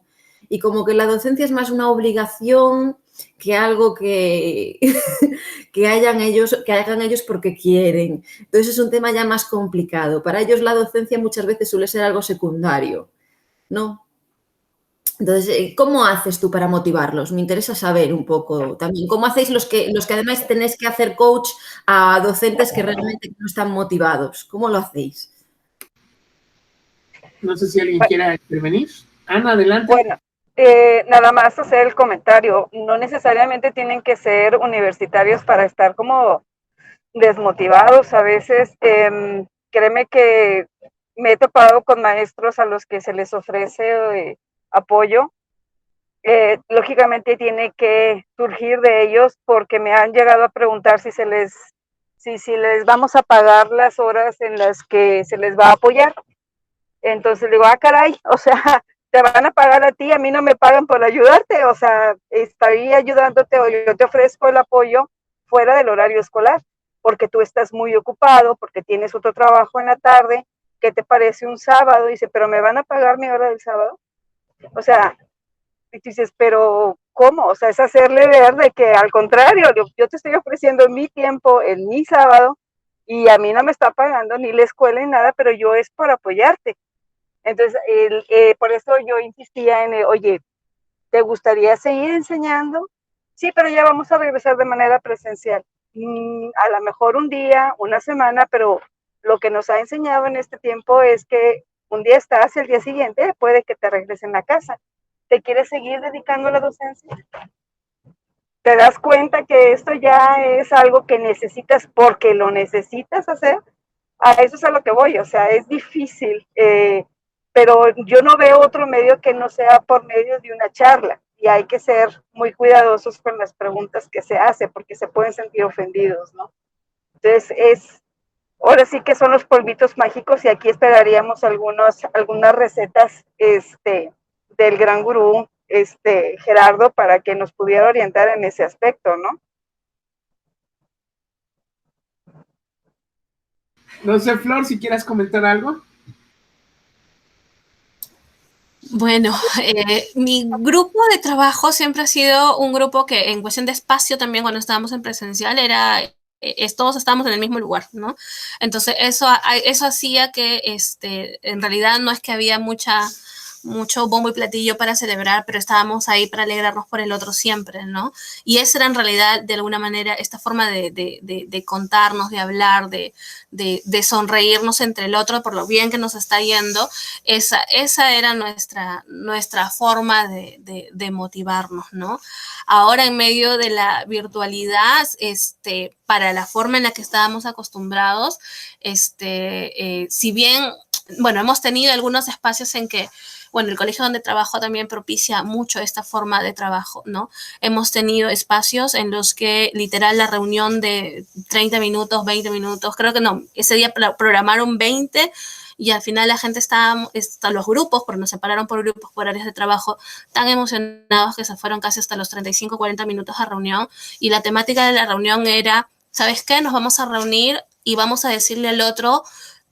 y como que la docencia es más una obligación que algo que hagan ellos porque quieren. Entonces es un tema ya más complicado. Para ellos la docencia muchas veces suele ser algo secundario, ¿no? Entonces, ¿cómo haces tú para motivarlos? Me interesa saber un poco también. ¿Cómo hacéis los que además tenéis que hacer coach a docentes que realmente no están motivados? ¿Cómo lo hacéis? No sé si alguien quiera intervenir. Ana, adelante. Bueno, nada más hacer el comentario. No necesariamente tienen que ser universitarios para estar como desmotivados. A veces, créeme que me he topado con maestros a los que se les ofrece apoyo. Lógicamente tiene que surgir de ellos porque me han llegado a preguntar si les vamos a pagar las horas en las que se les va a apoyar. Entonces digo, caray, o sea, te van a pagar a ti, a mí no me pagan por ayudarte, o sea, estoy ayudándote o yo te ofrezco el apoyo fuera del horario escolar, porque tú estás muy ocupado, porque tienes otro trabajo en la tarde, ¿qué te parece un sábado? Dice, pero ¿me van a pagar mi hora del sábado? O sea, y dices, pero ¿cómo? O sea, es hacerle ver de que al contrario, yo te estoy ofreciendo mi tiempo en mi sábado y a mí no me está pagando ni la escuela ni nada, pero yo es por apoyarte. Entonces, por eso yo insistía en, oye, ¿te gustaría seguir enseñando? Sí, pero ya vamos a regresar de manera presencial. A lo mejor un día, una semana, pero lo que nos ha enseñado en este tiempo es que un día estás, el día siguiente puede que te regresen a casa. ¿Te quieres seguir dedicando a la docencia? ¿Te das cuenta que esto ya es algo que necesitas porque lo necesitas hacer? A eso es a lo que voy, o sea, es difícil, pero yo no veo otro medio que no sea por medio de una charla y hay que ser muy cuidadosos con las preguntas que se hacen porque se pueden sentir ofendidos, ¿no? Entonces, ahora sí que son los polvitos mágicos y aquí esperaríamos algunas recetas del gran gurú Gerardo para que nos pudiera orientar en ese aspecto, ¿no? No sé, Flor, si quieras comentar algo. Bueno, mi grupo de trabajo siempre ha sido un grupo que en cuestión de espacio también cuando estábamos en presencial todos estábamos en el mismo lugar, ¿no? Entonces eso hacía que en realidad no es que había mucho bombo y platillo para celebrar, pero estábamos ahí para alegrarnos por el otro siempre, ¿no? Y esa era en realidad, de alguna manera, esta forma de contarnos, de hablar, de sonreírnos entre el otro por lo bien que nos está yendo. Esa era nuestra forma de motivarnos, ¿no? Ahora, en medio de la virtualidad, para la forma en la que estábamos acostumbrados, si bien bueno, hemos tenido algunos espacios en que, bueno, el colegio donde trabajo también propicia mucho esta forma de trabajo, ¿no? Hemos tenido espacios en los que literal la reunión de 30 minutos, 20 minutos, creo que no, ese día programaron 20 y al final la gente los grupos, porque nos separaron por grupos, por áreas de trabajo, tan emocionados que se fueron casi hasta los 35, 40 minutos a reunión y la temática de la reunión era, ¿sabes qué? Nos vamos a reunir y vamos a decirle al otro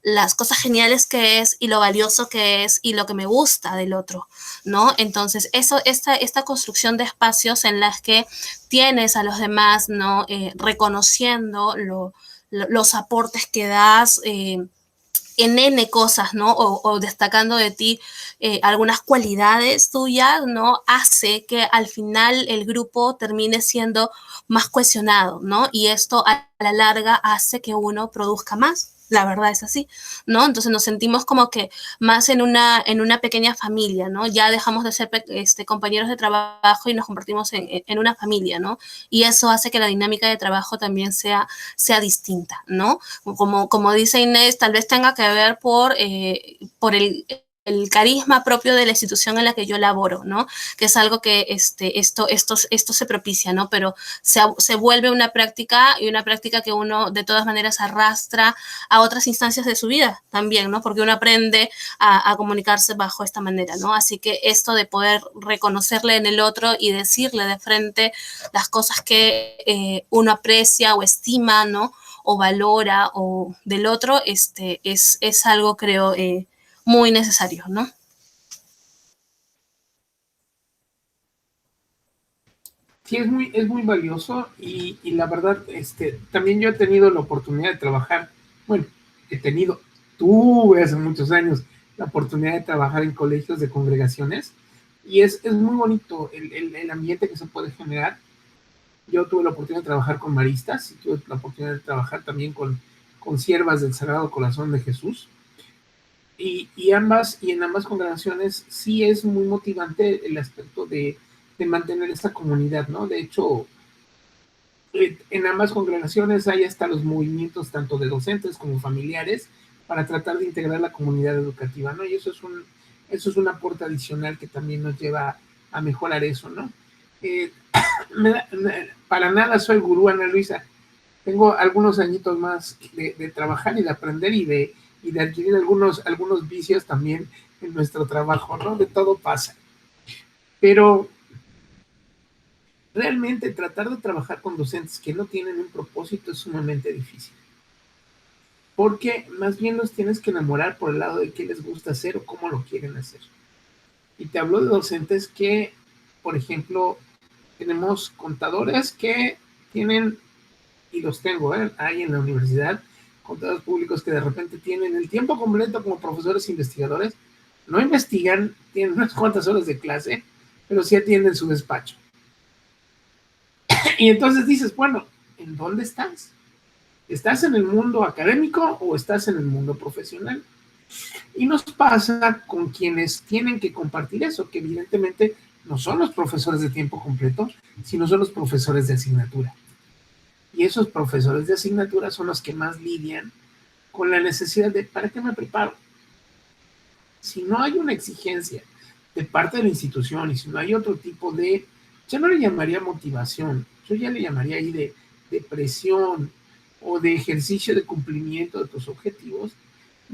las cosas geniales que es y lo valioso que es y lo que me gusta del otro, ¿no? Entonces, esta construcción de espacios en las que tienes a los demás, ¿no? Reconociendo los aportes que das, en N cosas, ¿no? O destacando de ti algunas cualidades tuyas, ¿no? Hace que al final el grupo termine siendo más cohesionado, ¿no? Y esto a la larga hace que uno produzca más. La verdad es así, ¿no? Entonces nos sentimos como que más en una pequeña familia, ¿no? Ya dejamos de ser compañeros de trabajo y nos convertimos en una familia, ¿no? Y eso hace que la dinámica de trabajo también sea distinta, ¿no? Como dice Inés, tal vez tenga que ver por el carisma propio de la institución en la que yo laboro, ¿no? Que es algo que esto se propicia, ¿no? Pero se vuelve una práctica y una práctica que uno de todas maneras arrastra a otras instancias de su vida también, ¿no? Porque uno aprende a comunicarse bajo esta manera, ¿no? Así que esto de poder reconocerle en el otro y decirle de frente las cosas que uno aprecia o estima, ¿no? O valora o del otro, es algo, creo, muy necesario, ¿no? Sí, es muy valioso y la verdad, también yo he tenido la oportunidad de trabajar, bueno, tuve hace muchos años la oportunidad de trabajar en colegios de congregaciones y es muy bonito el ambiente que se puede generar. Yo tuve la oportunidad de trabajar con maristas y tuve la oportunidad de trabajar también con siervas del Sagrado Corazón de Jesús. Y en ambas congregaciones sí es muy motivante el aspecto de mantener esta comunidad, ¿no? De hecho, en ambas congregaciones hay hasta los movimientos tanto de docentes como familiares para tratar de integrar la comunidad educativa, ¿no? Y eso es un aporte adicional que también nos lleva a mejorar eso, ¿no? Para nada soy gurú, Ana Luisa. Tengo algunos añitos más de trabajar y de aprender y de adquirir algunos vicios también en nuestro trabajo, ¿no? De todo pasa. Pero realmente tratar de trabajar con docentes que no tienen un propósito es sumamente difícil. Porque más bien los tienes que enamorar por el lado de qué les gusta hacer o cómo lo quieren hacer. Y te hablo de docentes que, por ejemplo, tenemos contadores que tienen, y los tengo ahí en la universidad, contadores públicos que de repente tienen el tiempo completo como profesores investigadores, no investigan, tienen unas cuantas horas de clase, pero sí atienden su despacho. Y entonces dices, bueno, ¿en dónde estás? ¿Estás en el mundo académico o estás en el mundo profesional? Y nos pasa con quienes tienen que compartir eso, que evidentemente no son los profesores de tiempo completo, sino son los profesores de asignatura. Y esos profesores de asignatura son los que más lidian con la necesidad de ¿para qué me preparo? Si no hay una exigencia de parte de la institución y si no hay otro tipo de, yo no le llamaría motivación, yo ya le llamaría ahí de presión o de ejercicio de cumplimiento de tus objetivos.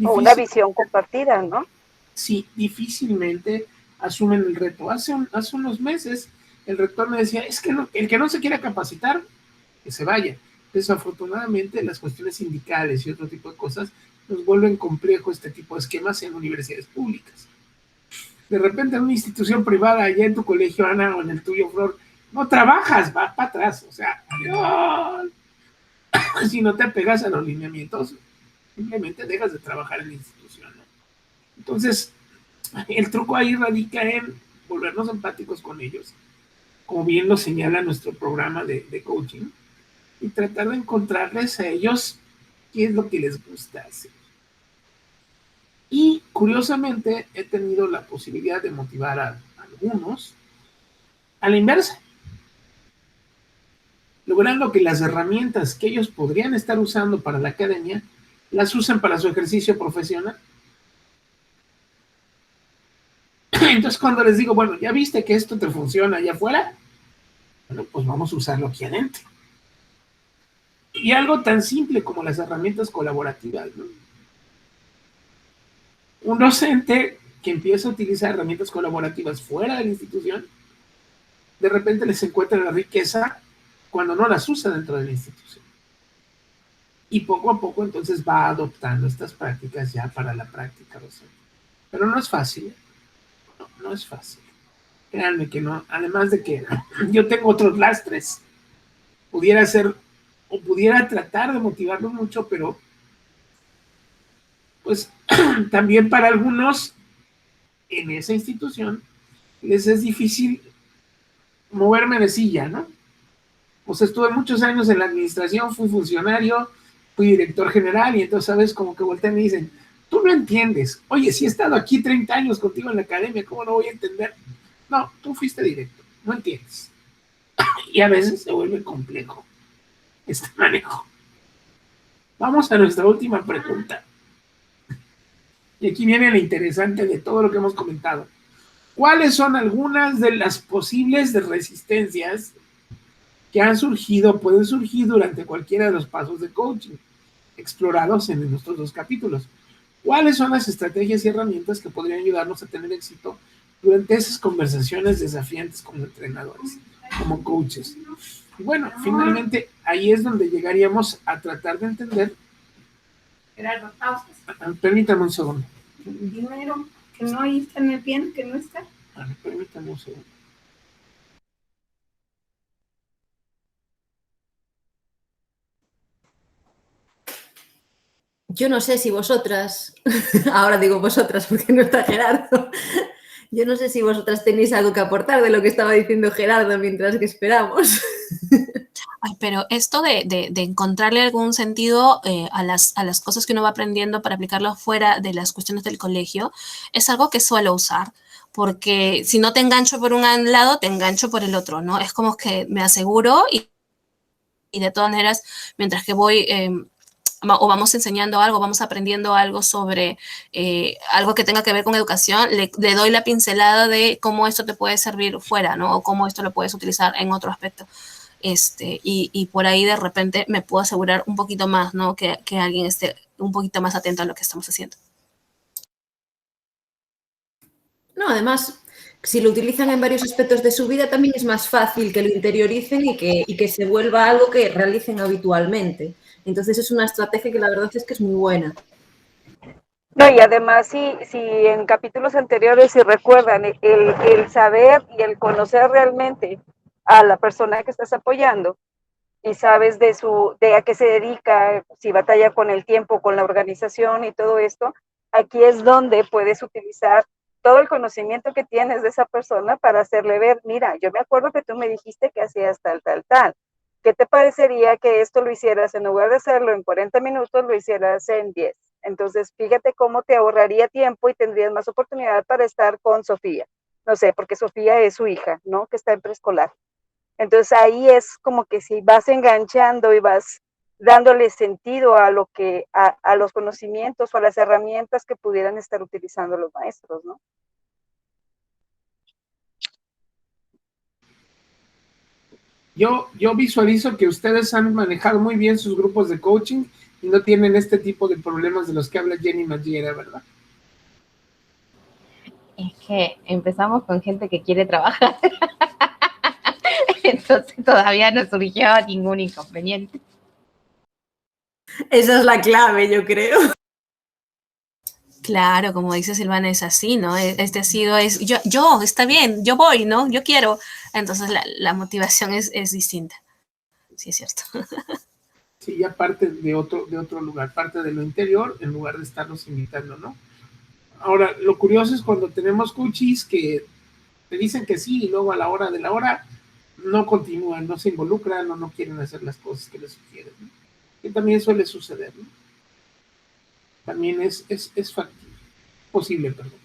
O una visión compartida, ¿no? Sí, difícilmente asumen el reto. Hace unos meses el rector me decía, es que el que no se quiera capacitar, que se vaya. Desafortunadamente las cuestiones sindicales y otro tipo de cosas nos vuelven complejo este tipo de esquemas en universidades públicas. De repente en una institución privada, allá en tu colegio, Ana, o en el tuyo, Flor, no trabajas, vas para atrás, o sea, adiós. Si no te apegas a los lineamientos, simplemente dejas de trabajar en la institución, ¿no? Entonces, el truco ahí radica en volvernos empáticos con ellos, como bien lo señala nuestro programa de coaching, y tratar de encontrarles a ellos qué es lo que les gusta hacer. Y curiosamente he tenido la posibilidad de motivar a algunos a la inversa, logrando que las herramientas que ellos podrían estar usando para la academia las usen para su ejercicio profesional. Entonces cuando les digo, bueno, ¿ya viste que esto te funciona allá afuera? Bueno, pues vamos a usarlo aquí adentro. Y algo tan simple como las herramientas colaborativas, ¿no? Un docente que empieza a utilizar herramientas colaborativas fuera de la institución, de repente les encuentra la riqueza cuando no las usa dentro de la institución. Y poco a poco entonces va adoptando estas prácticas ya para la práctica docente. Pero no es fácil, no es fácil. Créanme que no, además de que yo tengo otros lastres. Pudiera ser, o pudiera tratar de motivarlos mucho, pero pues también para algunos en esa institución les es difícil moverme de silla, ¿no? O sea, estuve muchos años en la administración, fui funcionario, fui director general y entonces, ¿sabes? Como que voltean y me dicen, tú no entiendes. Oye, si he estado aquí 30 años contigo en la academia, ¿cómo no voy a entender? No, tú fuiste directo, no entiendes. Y a veces se vuelve complejo este manejo. Vamos a nuestra última pregunta. Y aquí viene lo interesante de todo lo que hemos comentado. ¿Cuáles son algunas de las posibles resistencias que han surgido, pueden surgir durante cualquiera de los pasos de coaching explorados en nuestros 2 capítulos? ¿Cuáles son las estrategias y herramientas que podrían ayudarnos a tener éxito durante esas conversaciones desafiantes como entrenadores, como coaches? Y bueno, finalmente ahí es donde llegaríamos a tratar de entender. Gerardo, pausas. Permítame un segundo. Dinero, que no ahí está en el bien, que no está. Permítame un segundo. Yo no sé si vosotras, ahora digo vosotras porque no está Gerardo, yo no sé si vosotras tenéis algo que aportar de lo que estaba diciendo Gerardo mientras que esperamos. Ay, pero esto de encontrarle algún sentido a las cosas que uno va aprendiendo para aplicarlo fuera de las cuestiones del colegio es algo que suelo usar, porque si no te engancho por un lado, te engancho por el otro, ¿no? Es como que me aseguro y de todas maneras, mientras que voy o vamos enseñando algo, vamos aprendiendo algo sobre algo que tenga que ver con educación, le doy la pincelada de cómo esto te puede servir fuera, ¿no? O cómo esto lo puedes utilizar en otro aspecto. Y por ahí de repente me puedo asegurar un poquito más, ¿no? Que alguien esté un poquito más atento a lo que estamos haciendo. No, además, si lo utilizan en varios aspectos de su vida, también es más fácil que lo interioricen y que se vuelva algo que realicen habitualmente. Entonces es una estrategia que la verdad es que es muy buena. No, y además, si en capítulos anteriores, si recuerdan, el saber y el conocer realmente a la persona que estás apoyando y sabes de a qué se dedica, si batalla con el tiempo, con la organización y todo esto, aquí es donde puedes utilizar todo el conocimiento que tienes de esa persona para hacerle ver, mira, yo me acuerdo que tú me dijiste que hacías tal, tal, tal. ¿Qué te parecería que esto lo hicieras, en lugar de hacerlo en 40 minutos, lo hicieras en 10? Entonces, fíjate cómo te ahorraría tiempo y tendrías más oportunidad para estar con Sofía. No sé, porque Sofía es su hija, ¿no? Que está en preescolar. Entonces, ahí es como que si vas enganchando y vas dándole sentido a lo que, a los conocimientos o a las herramientas que pudieran estar utilizando los maestros, ¿no? Yo visualizo que ustedes han manejado muy bien sus grupos de coaching y no tienen este tipo de problemas de los que habla Jenny Magiera, ¿verdad? Es que empezamos con gente que quiere trabajar. Entonces todavía no surgió ningún inconveniente. Esa es la clave, yo creo. Claro, como dice Silvana, es así, ¿no? Yo, está bien, yo voy, ¿no? Yo quiero. Entonces la motivación es distinta. Sí, es cierto. Sí, ya parte de otro lugar, parte de lo interior, en lugar de estarnos invitando, ¿no? Ahora, lo curioso es cuando tenemos coaches que te dicen que sí y luego a la hora de la hora no continúan, no se involucran o no quieren hacer las cosas que les sugieren, ¿no? Que también suele suceder, ¿no? También es factible, posible, perdón.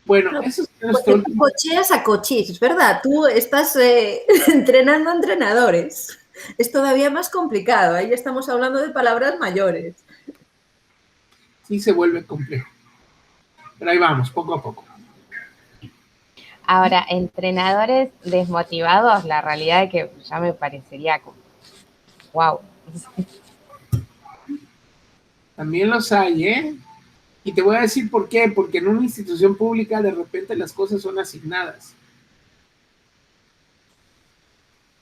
Bueno, No, eso es nuestro último. cocheas a coaches, es verdad. Tú estás entrenando a entrenadores. Es todavía más complicado. Ahí estamos hablando de palabras mayores. Sí se vuelve complejo. Pero ahí vamos, poco a poco. Ahora, entrenadores desmotivados, la realidad es que ya me parecería como, wow. También los hay, ¿eh? Y te voy a decir por qué, porque en una institución pública de repente las cosas son asignadas.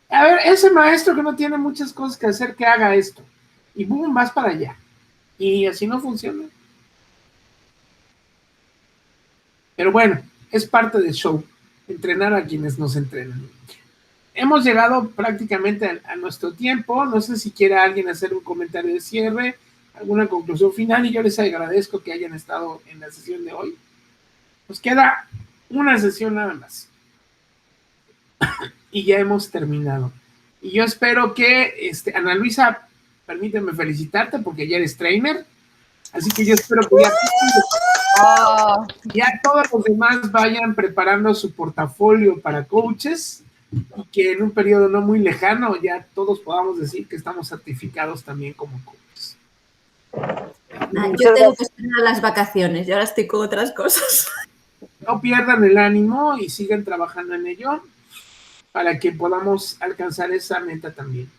A ver, ese maestro que no tiene muchas cosas que hacer, que haga esto. Y boom, vas para allá. Y así no funciona. Pero bueno, es parte del show. Entrenar a quienes nos entrenan. Hemos llegado prácticamente a nuestro tiempo. No sé si quiere alguien hacer un comentario de cierre, alguna conclusión final, y yo les agradezco que hayan estado en la sesión de hoy. Nos queda una sesión nada más. Y ya hemos terminado. Y yo espero que, Ana Luisa, permíteme felicitarte porque ya eres trainer. Así que yo espero que ya todos los demás vayan preparando su portafolio para coaches y que en un periodo no muy lejano ya todos podamos decir que estamos certificados también como coaches. Yo tengo que esperar a las vacaciones, yo ahora estoy con otras cosas. No pierdan el ánimo y sigan trabajando en ello para que podamos alcanzar esa meta también.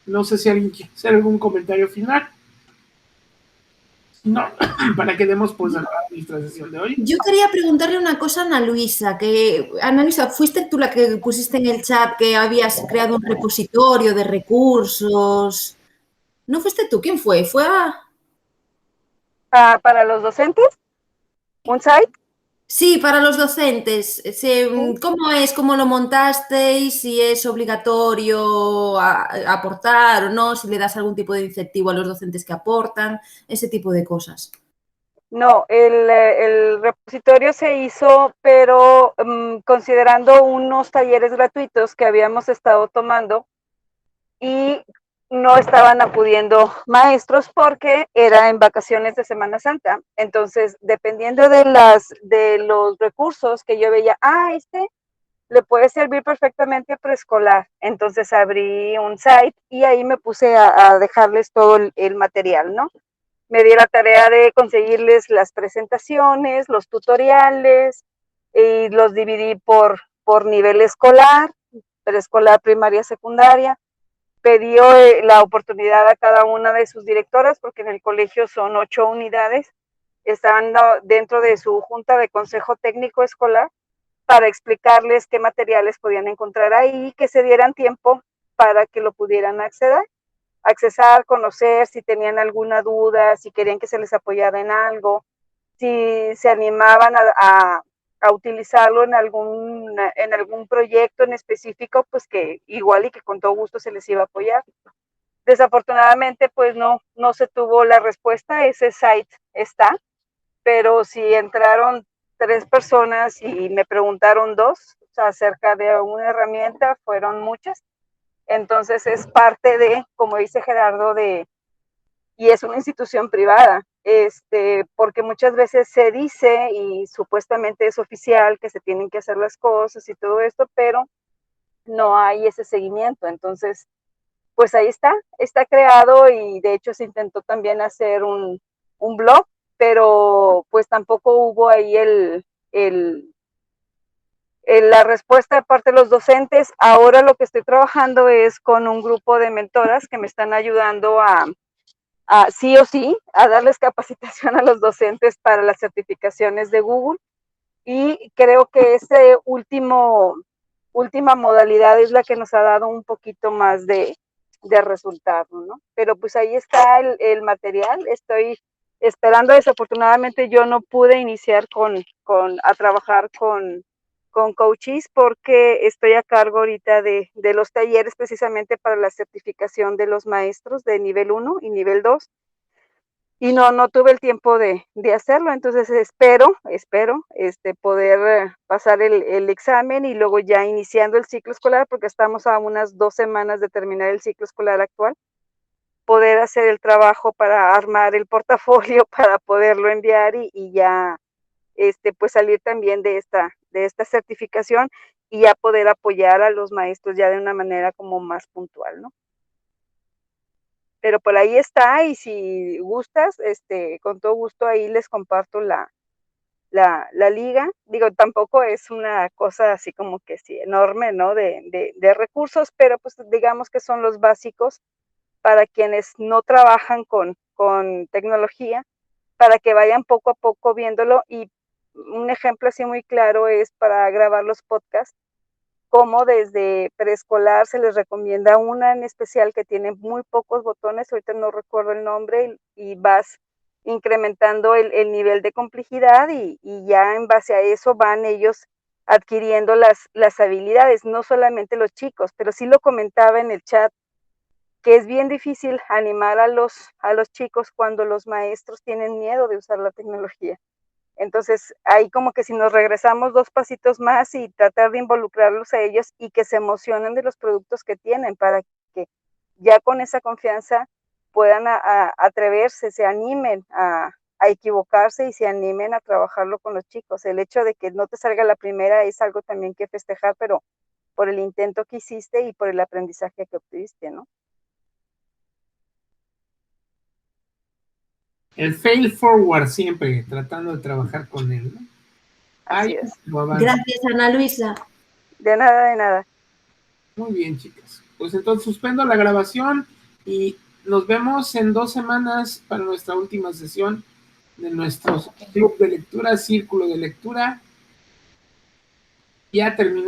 No sé si alguien quiere hacer algún comentario final. No, para que demos pues a nuestra sesión de hoy. Yo quería preguntarle una cosa a Ana Luisa, Ana Luisa, ¿fuiste tú la que pusiste en el chat que habías creado un repositorio de recursos? ¿No fuiste tú? ¿Quién fue? ¿Fue para los docentes? ¿Un site? Sí, para los docentes. ¿Cómo es? ¿Cómo lo montasteis? ¿Si es obligatorio aportar o no? ¿Si le das algún tipo de incentivo a los docentes que aportan? Ese tipo de cosas. No, el repositorio se hizo, pero considerando unos talleres gratuitos que habíamos estado tomando y no estaban acudiendo maestros porque era en vacaciones de Semana Santa. Entonces, dependiendo de los recursos que yo veía, le puede servir perfectamente a preescolar. Entonces abrí un site y ahí me puse a dejarles todo el material, ¿no? Me di la tarea de conseguirles las presentaciones, los tutoriales, y los dividí por nivel escolar, preescolar, primaria, secundaria. Pedí la oportunidad a cada una de sus directoras, porque en el colegio son 8 unidades, están dentro de su junta de consejo técnico escolar, para explicarles qué materiales podían encontrar ahí, que se dieran tiempo para que lo pudieran accesar, conocer, si tenían alguna duda, si querían que se les apoyara en algo, si se animaban a utilizarlo en algún proyecto en específico, pues que igual y que con todo gusto se les iba a apoyar. Desafortunadamente, pues no se tuvo la respuesta, ese site está, pero si entraron 3 personas y me preguntaron 2, o sea, acerca de una herramienta, fueron muchas. Entonces es parte de, como dice Gerardo, y es una institución privada, porque muchas veces se dice y supuestamente es oficial que se tienen que hacer las cosas y todo esto, pero no hay ese seguimiento. Entonces, pues ahí está creado, y de hecho se intentó también hacer un blog, pero pues tampoco hubo ahí la respuesta de parte de los docentes. Ahora lo que estoy trabajando es con un grupo de mentoras que me están ayudando a sí o sí, a darles capacitación a los docentes para las certificaciones de Google, y creo que ese última modalidad es la que nos ha dado un poquito más de resultado, ¿no? Pero pues ahí está el material, estoy esperando. Desafortunadamente yo no pude iniciar a trabajar con coaches, porque estoy a cargo ahorita de los talleres precisamente para la certificación de los maestros de nivel 1 y nivel 2, y no tuve el tiempo de hacerlo. Entonces espero poder pasar el examen, y luego ya iniciando el ciclo escolar, porque estamos a unas 2 semanas de terminar el ciclo escolar actual, poder hacer el trabajo para armar el portafolio para poderlo enviar, y ya pues salir también de esta certificación, y ya poder apoyar a los maestros ya de una manera como más puntual, ¿no? Pero por ahí está, y si gustas, con todo gusto ahí les comparto la la liga. Digo, tampoco es una cosa así como que sí, enorme, ¿no? De recursos, pero pues digamos que son los básicos para quienes no trabajan con tecnología, para que vayan poco a poco viéndolo. Y un ejemplo así muy claro es para grabar los podcasts, como desde preescolar se les recomienda una en especial que tiene muy pocos botones, ahorita no recuerdo el nombre, y vas incrementando el nivel de complejidad y ya en base a eso van ellos adquiriendo las habilidades, no solamente los chicos, pero sí lo comentaba en el chat, que es bien difícil animar a los chicos cuando los maestros tienen miedo de usar la tecnología. Entonces, ahí como que si nos regresamos 2 pasitos más y tratar de involucrarlos a ellos y que se emocionen de los productos que tienen, para que ya con esa confianza puedan atreverse, se animen a equivocarse y se animen a trabajarlo con los chicos. El hecho de que no te salga la primera es algo también que festejar, pero por el intento que hiciste y por el aprendizaje que obtuviste, ¿no? El fail forward siempre, tratando de trabajar con él, ¿no? Así es. Gracias, Ana Luisa. De nada, de nada. Muy bien, chicas. Pues entonces suspendo la grabación y nos vemos en 2 semanas para nuestra última sesión de nuestro club de lectura, círculo de lectura. Ya terminó.